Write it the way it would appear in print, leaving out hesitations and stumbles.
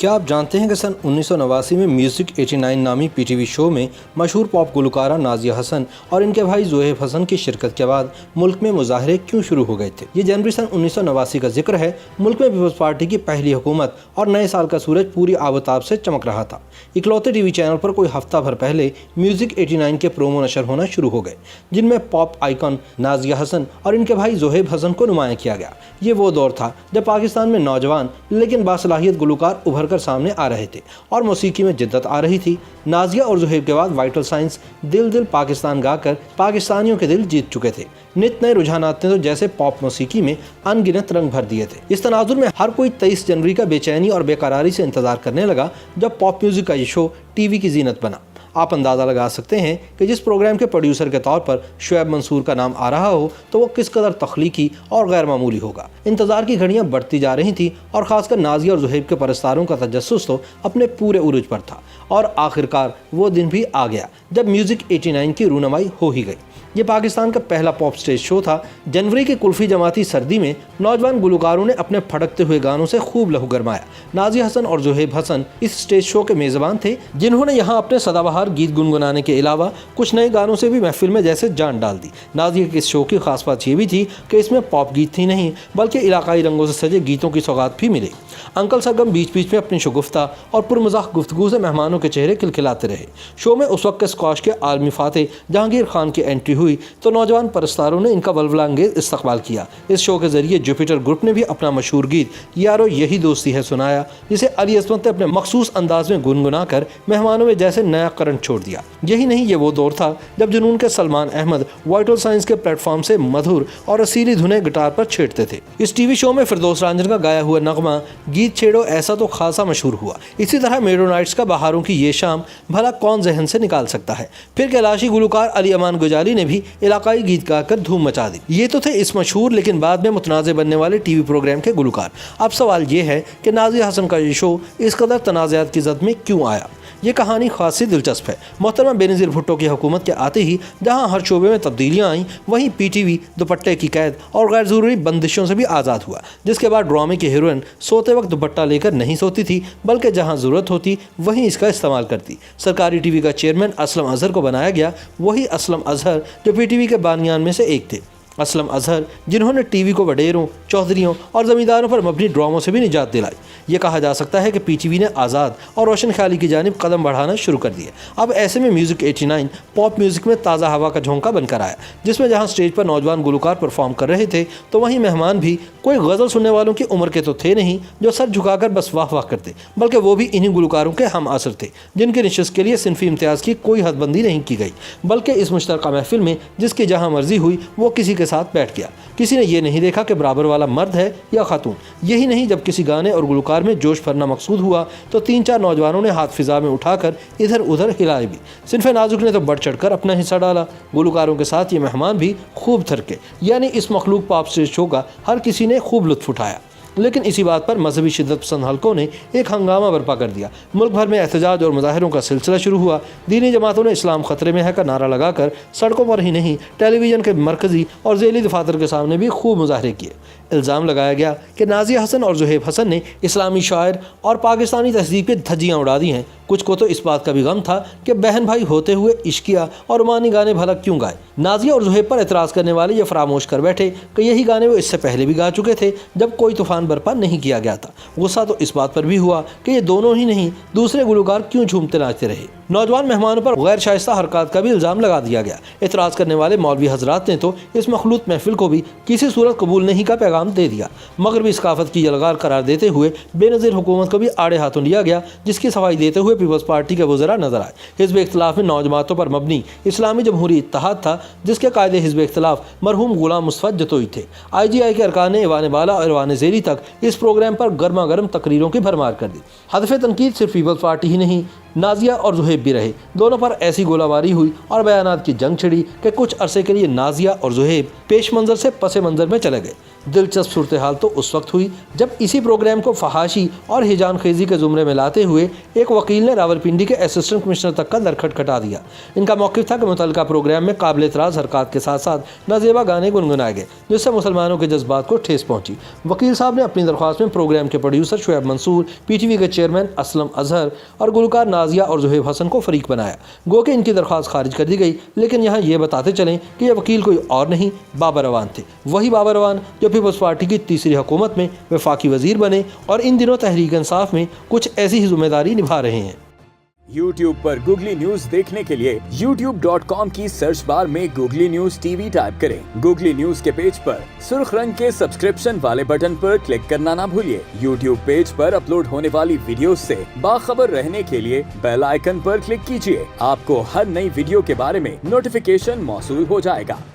کیا آپ جانتے ہیں کہ سن 1989 میں میوزک 89 نامی پی ٹی وی شو میں مشہور پاپ گلوکارہ نازیہ حسن اور ان کے بھائی زہیب حسن کی شرکت کے بعد ملک میں مظاہرے کیوں شروع ہو گئے تھے؟ یہ جنوری سن 1989 کا ذکر ہے۔ ملک میں پیپلز پارٹی کی پہلی حکومت اور نئے سال کا سورج پوری آب و تاب سے چمک رہا تھا۔ اکلوتے ٹی وی چینل پر کوئی ہفتہ بھر پہلے میوزک 89 کے پرومو نشر ہونا شروع ہو گئے، جن میں پاپ آئیکن نازیہ حسن اور ان کے بھائی زہیب حسن کو نمایاں کیا گیا۔ یہ وہ دور تھا جب پاکستان میں نوجوان لیکن باصلاحیت گلوکار ابھر کر سامنے آ رہے تھے اور موسیقی میں جدت آ رہی تھی۔ نازیہ اور زہیب کے بعد وائٹل سائنس دل دل پاکستان گا کر پاکستانیوں کے دل جیت چکے تھے۔ نت نئے رجحانات نے تو جیسے پاپ موسیقی میں ان گنت رنگ بھر دیے تھے۔ اس تناظر میں ہر کوئی 23 جنوری کا بے چینی اور بے قراری سے انتظار کرنے لگا جب پاپ میوزک کا یہ شو ٹی وی کی زینت بنا۔ آپ اندازہ لگا سکتے ہیں کہ جس پروگرام کے پروڈیوسر کے طور پر شعیب منصور کا نام آ رہا ہو تو وہ کس قدر تخلیقی اور غیر معمولی ہوگا۔ انتظار کی گھڑیاں بڑھتی جا رہی تھیں اور خاص کر نازیہ اور زہیب کے پرستاروں کا تجسس تو اپنے پورے عروج پر تھا، اور آخرکار وہ دن بھی آ گیا جب میوزک 89 کی رونمائی ہو ہی گئی۔ یہ پاکستان کا پہلا پاپ سٹیج شو تھا۔ جنوری کی کلفی جماعتی سردی میں نوجوان گلوکاروں نے اپنے پھڑکتے ہوئے گانوں سے خوب لہو گرمایا۔ نازیہ حسن اور زہیب حسن اس سٹیج شو کے میزبان تھے، جنہوں نے یہاں اپنے سدا بہار گیت گنگنانے کے علاوہ کچھ نئے گانوں سے بھی محفل میں جیسے جان ڈال دی۔ نازیہ کے اس شو کی خاص بات یہ بھی تھی کہ اس میں پاپ گیت ہی نہیں بلکہ علاقائی رنگوں سے سجے گیتوں کی سوغات بھی ملے۔ انکل سرگم بیچ بیچ میں اپنی شگفتہ اور پرمزاح گفتگو سے مہمانوں کے چہرے کھلکھلاتے رہے۔ شو میں اس وقت کے اسکواش کے عالمی فاتح جہانگیر خان کی انٹری ہوئی تو نوجوان پرستاروں نے ان کا ولولہ انگیز استقبال کیا۔ اس شو کے ذریعے جوپیٹر گروپ نے بھی اپنا مشہور گیت یارو یہی دوستی ہے سنایا، جسے علی عصمت نے اپنے مخصوص انداز میں گنگنا کر مہمانوں میں جیسے نیا کرنٹ چھوڑ دیا۔ یہی نہیں، یہ وہ دور تھا جب جنون کے سلمان احمد وائٹل سائنس کے پلیٹ فارم سے مدھر اور رسیلی دھنیں گٹار پر چھیڑتے تھے۔ اس ٹی وی شو میں فردوس رانجن کا گایا ہوا نغمہ گیت چھیڑو ایسا تو خاصا مشہور ہوا۔ اسی طرح میڈو نائٹس کا بہاروں کی یہ شام بھلا کون ذہن سے نکال سکتا ہے۔ پھر کیلاشی گلوکار علی امان گجالی نے بھی علاقائی گیت گا کر دھوم مچا دی۔ یہ تو تھے اس مشہور لیکن بعد میں متنازع بننے والے ٹی وی پروگرام کے گلوکار۔ اب سوال یہ ہے کہ نازیہ حسن کا یہ شو اس قدر تنازعات کی زد میں کیوں آیا؟ یہ کہانی خاصی دلچسپ ہے۔ محترمہ بینظیر بھٹو کی حکومت کے آتے ہی جہاں ہر شعبے میں تبدیلیاں آئیں، وہیں پی ٹی وی دوپٹے کی قید اور غیر ضروری بندشوں سے بھی آزاد ہوا، جس کے بعد ڈرامے کی ہیروئن سوتے وقت دوپٹہ لے کر نہیں سوتی تھی بلکہ جہاں ضرورت ہوتی وہیں اس کا استعمال کرتی۔ سرکاری ٹی وی کا چیئرمین اسلم اظہر کو بنایا گیا، وہی اسلم اظہر جو پی ٹی وی کے بانیان میں سے ایک تھے۔ اسلم اظہر جنہوں نے ٹی وی کو وڈیروں، چودھریوں اور زمینداروں پر مبنی ڈراموں سے بھی نجات دلائی۔ یہ کہا جا سکتا ہے کہ پی ٹی وی نے آزاد اور روشن خیالی کی جانب قدم بڑھانا شروع کر دیے۔ اب ایسے میں میوزک 89 پاپ میوزک میں تازہ ہوا کا جھونکا بن کر آیا، جس میں جہاں سٹیج پر نوجوان گلوکار پرفارم کر رہے تھے تو وہیں مہمان بھی کوئی غزل سننے والوں کی عمر کے تو تھے نہیں جو سر جھکا کر بس واہ واہ کرتے، بلکہ وہ بھی انہی گلوکاروں کے ہم عصر تھے جن کی نشست کے لیے صنفی امتیاز کی کوئی حد بندی نہیں کی گئی، بلکہ اس مشترکہ محفل میں جس کی جہاں مرضی ہوئی وہ کسی کے ساتھ بیٹھ گیا۔ کسی نے یہ نہیں دیکھا کہ برابر والا مرد ہے یا خاتون۔ یہی نہیں، جب کسی گانے اور گلوکار میں جوش بھرنا مقصود ہوا تو 3-4 نوجوانوں نے ہاتھ فضا میں اٹھا کر ادھر ادھر ہلائے بھی۔ صنف نازک نے تو بڑھ چڑھ کر اپنا حصہ ڈالا۔ گلوکاروں کے ساتھ یہ مہمان بھی خوب تھرکے، یعنی اس مخلوق پاپ سٹیج شو کا ہر کسی نے خوب لطف اٹھایا۔ لیکن اسی بات پر مذہبی شدت پسند حلقوں نے ایک ہنگامہ برپا کر دیا۔ ملک بھر میں احتجاج اور مظاہروں کا سلسلہ شروع ہوا۔ دینی جماعتوں نے اسلام خطرے میں ہے کا نعرہ لگا کر سڑکوں پر ہی نہیں، ٹیلی ویژن کے مرکزی اور ذیلی دفاتر کے سامنے بھی خوب مظاہرے کیے۔ الزام لگایا گیا کہ نازیہ حسن اور زہیب حسن نے اسلامی شاعر اور پاکستانی تہذیب کی دھجیاں اڑا دی ہیں۔ کچھ کو تو اس بات کا بھی غم تھا کہ بہن بھائی ہوتے ہوئے عشقیہ اور رومانی گانے بھلا کیوں گائے۔ نازیہ اور زہیب پر اعتراض کرنے والے یہ فراموش کر بیٹھے کہ یہی گانے وہ اس سے پہلے بھی گا چکے تھے جب کوئی طوفان برپا نہیں کیا گیا تھا۔ غصہ تو اس بات پر بھی ہوا کہ یہ دونوں ہی نہیں، دوسرے گلوکار کیوں جھومتے ناچتے رہے۔ نوجوان مہمانوں پر غیر شائستہ حرکات کا بھی الزام لگا دیا گیا۔ اعتراض کرنے والے مولوی حضرات نے تو اس مخلوط محفل کو بھی کسی صورت قبول نہیں کا پیغام دے دیا۔ مغربی ثقافت کی یلغار قرار دیتے ہوئے بے نظیر حکومت کو بھی آڑے ہاتھوں لیا گیا، جس کی صفائی دیتے ہوئے پیپلز پارٹی کے وزراء نظر آئے۔ حزب اختلاف میں 9 جماعتوں پر مبنی اسلامی جمہوری اتحاد تھا، جس کے قائد حزب اختلاف مرحوم غلام مصطفی جتوئی تھے۔ آئی جی آئی کے ارکان نے ایوان بالا اور ایوان زیری تک اس پروگرام پر گرما گرم تقریروں کی بھرمار کر دی۔ ہدف تنقید صرف پیپلز پارٹی ہی نہیں، نازیہ اور زہیب بھی رہے۔ دونوں پر ایسی گولہ باری ہوئی اور بیانات کی جنگ چھڑی کہ کچھ عرصے کے لیے نازیہ اور زہیب پیش منظر سے پس منظر میں چلے گئے۔ دلچسپ صورتحال تو اس وقت ہوئی جب اسی پروگرام کو فحاشی اور ہجان خیزی کے زمرے میں لاتے ہوئے ایک وکیل نے راولپنڈی کے اسسٹنٹ کمشنر تک کا در کھٹکھٹا دیا۔ ان کا موقف تھا کہ متعلقہ پروگرام میں قابل اعتراض حرکات کے ساتھ ساتھ نازیبا گانے گنگنائے گئے جس سے مسلمانوں کے جذبات کو ٹھیس پہنچی۔ وکیل صاحب نے اپنی درخواست میں پروگرام کے پروڈیوسر شعیب منصور، پی ٹی وی کے چیئرمین اسلم اظہر اور گلوکار نازیہ اور زہیب حسن کو فریق بنایا۔ گو کہ ان کی درخواست خارج کر دی گئی، لیکن یہاں یہ بتاتے چلیں کہ یہ وکیل کوئی اور نہیں بابر اعوان تھے، وہی بابر اعوان جو پیپلز پارٹی کی تیسری حکومت میں وفاقی وزیر بنے اور ان دنوں تحریک انصاف میں کچھ ایسی ہی ذمہ داری نبھا رہے ہیں۔ YouTube پر گوگلی نیوز دیکھنے کے لیے youtube.com کی سرچ بار میں googly news T V type کریں۔ گوگلی نیوز کے پیج پر سرخ رنگ کے سبسکرپشن والے بٹن پر کلک کرنا نہ بھولیے۔ YouTube پیج پر اپلوڈ ہونے والی ویڈیوز سے باخبر رہنے کے لیے بیل آئیکن پر کلک کیجیے۔ آپ کو ہر نئی ویڈیو کے بارے میں نوٹیفیکیشن موصول ہو جائے گا۔